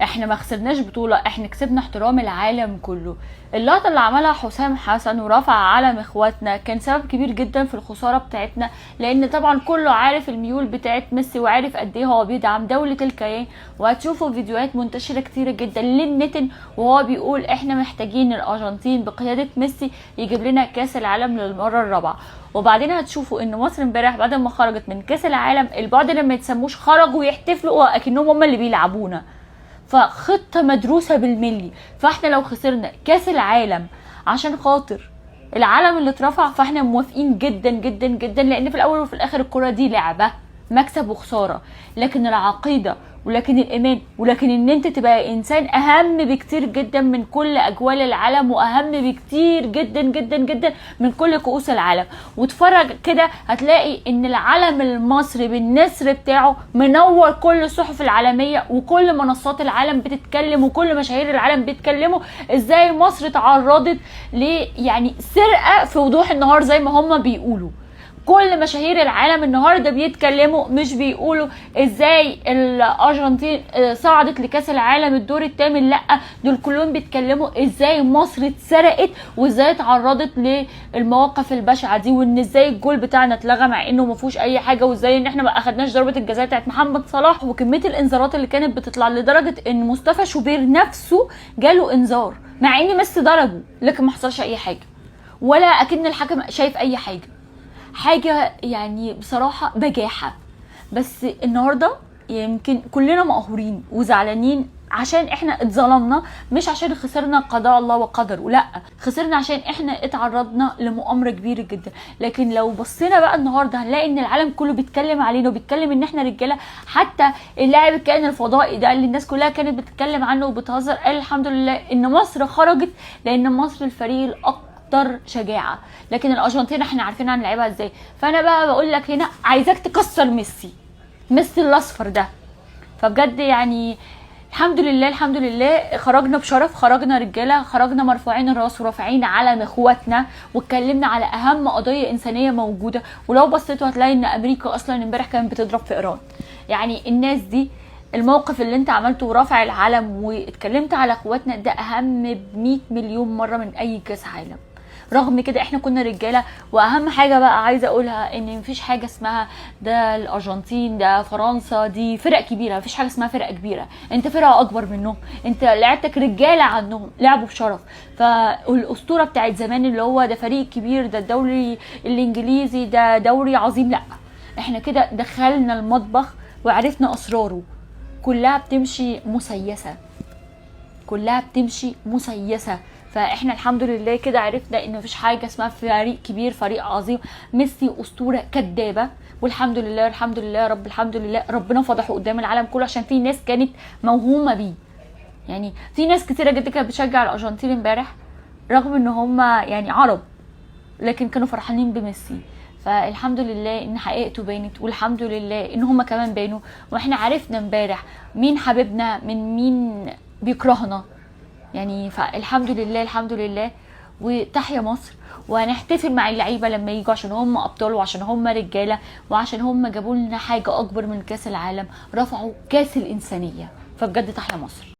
احنا ما خسرناش بطولة، احنا كسبنا احترام العالم كله. اللقطة اللي عملها حسام حسن ورفع علم اخواتنا كان سبب كبير جدا في الخسارة بتاعتنا، لان طبعا كله عارف الميول بتاعت ميسي وعارف قد ايه هو بيدعم دولة الكيان. وهتشوفوا فيديوهات منتشرة كتيرة جدا للنتن وهو بيقول احنا محتاجين الارجنتين بقيادة ميسي يجيب لنا كاس العالم للمرة الرابعة. وبعدين هتشوفوا ان مصر امبارح بعد ما خرجت من كاس العالم البعض لما يتسموش خرجوا يحتفلوا اكنهم هم اللي بيلعبونا. فخطة مدروسة بالملي. فاحنا لو خسرنا كاس العالم عشان خاطر العالم اللي اترفع فاحنا موافقين جدا جدا جدا، لان في الاول وفي الاخر الكرة دي لعبة مكسب وخسارة، لكن العقيدة ولكن الايمان ولكن ان انت تبقى انسان اهم بكتير جدا من كل اجوال العالم، واهم بكتير جدا جدا جدا من كل كؤوس العالم. وتفرج كده هتلاقي ان العلم المصري بالنسر بتاعه منور كل الصحف العالمية وكل منصات العالم بتتكلم وكل مشاهير العالم بيتكلموا ازاي مصر تعرضت ل يعني سرقة في وضوح النهار زي ما هم بيقولوا. كل مشاهير العالم النهارده بيتكلموا، مش بيقولوا ازاي الارجنتين صعدت لكاس العالم الدور الثامن، لا دول كلهم بيتكلموا ازاي مصر اتسرقت وازاي اتعرضت للمواقف البشعه دي، وان ازاي الجول بتاعنا اتلغى مع انه ما فيهوش اي حاجه، وازاي ان احنا ما اخدناش ضربه الجزاء بتاعت محمد صلاح. وكميه الانذارات اللي كانت بتطلع لدرجه ان مصطفى شوبير نفسه جاله انذار مع ان ميسي ضربه لكن ما حصلش اي حاجه، ولا اكن الحكم شايف اي حاجه يعني بصراحه بجاحه. بس النهارده يمكن كلنا مقهورين وزعلانين عشان احنا اتظلمنا، مش عشان خسرنا قضاء الله وقدره، لا خسرنا عشان احنا اتعرضنا لمؤامره كبيره جدا. لكن لو بصينا بقى النهارده هنلاقي ان العالم كله بيتكلم علينا وبيتكلم ان احنا رجاله. حتى اللاعب الكائن الفضائي ده اللي الناس كلها كانت بتتكلم عنه وبتهزر قال الحمد لله ان مصر خرجت، لان مصر الفريق الاكثر شجاعه، لكن الارجنتين احنا عارفين هنلعبها ازاي. فانا بقى بقول لك هنا عايزاك تكسر ميسي الاصفر ده. فبجد يعني الحمد لله الحمد لله خرجنا بشرف، خرجنا رجاله، خرجنا مرفوعين الراس ورافعين علم اخواتنا، واتكلمنا على اهم قضيه انسانيه موجوده. ولو بصيتوا هتلاقي ان امريكا اصلا امبارح كانت بتضرب في ايران. يعني الناس دي الموقف اللي انت عملته ورافع العلم واتكلمت على اخواتنا ده اهم ب100 مليون مره من اي كاس عالم. رغم كده احنا كنا رجاله. واهم حاجه بقى عايزه اقولها ان مفيش حاجه اسمها ده الارجنتين ده فرنسا دي فرق كبيره، مفيش حاجه اسمها فرقه كبيره، انت فرقه اكبر منهم، انت لعبتك رجاله عنهم، لعبوا بشرف. فالاسطوره بتاعت زمان اللي هو ده فريق كبير، ده الدوري الانجليزي ده دوري عظيم، لا احنا كده دخلنا المطبخ وعرفنا اسراره. كلها بتمشي مسيسه، كلها بتمشي مسيسه. فاحنا الحمد لله كده عرفنا ان مفيش حاجه اسمها فريق كبير فريق عظيم. ميسي اسطوره كدابه، والحمد لله الحمد لله رب الحمد لله ربنا فضحه قدام العالم كله، عشان في ناس كانت موهومه بيه. يعني في ناس كتيره جدا كانت بتشجع الارجنتين امبارح رغم ان هم يعني عرب، لكن كانوا فرحانين بميسي. فالحمد لله ان حقيقته بانت، والحمد لله ان هم كمان بانوا، واحنا عرفنا امبارح مين حبيبنا من مين بيكرهنا. يعني فالحمد لله الحمد لله. وتحيا مصر. وهنحتفل مع اللعيبه لما يجوا عشان هم ابطال وعشان هم رجاله وعشان هم جابوا لنا حاجه اكبر من كاس العالم، رفعوا كاس الانسانيه. فبجد تحيا مصر.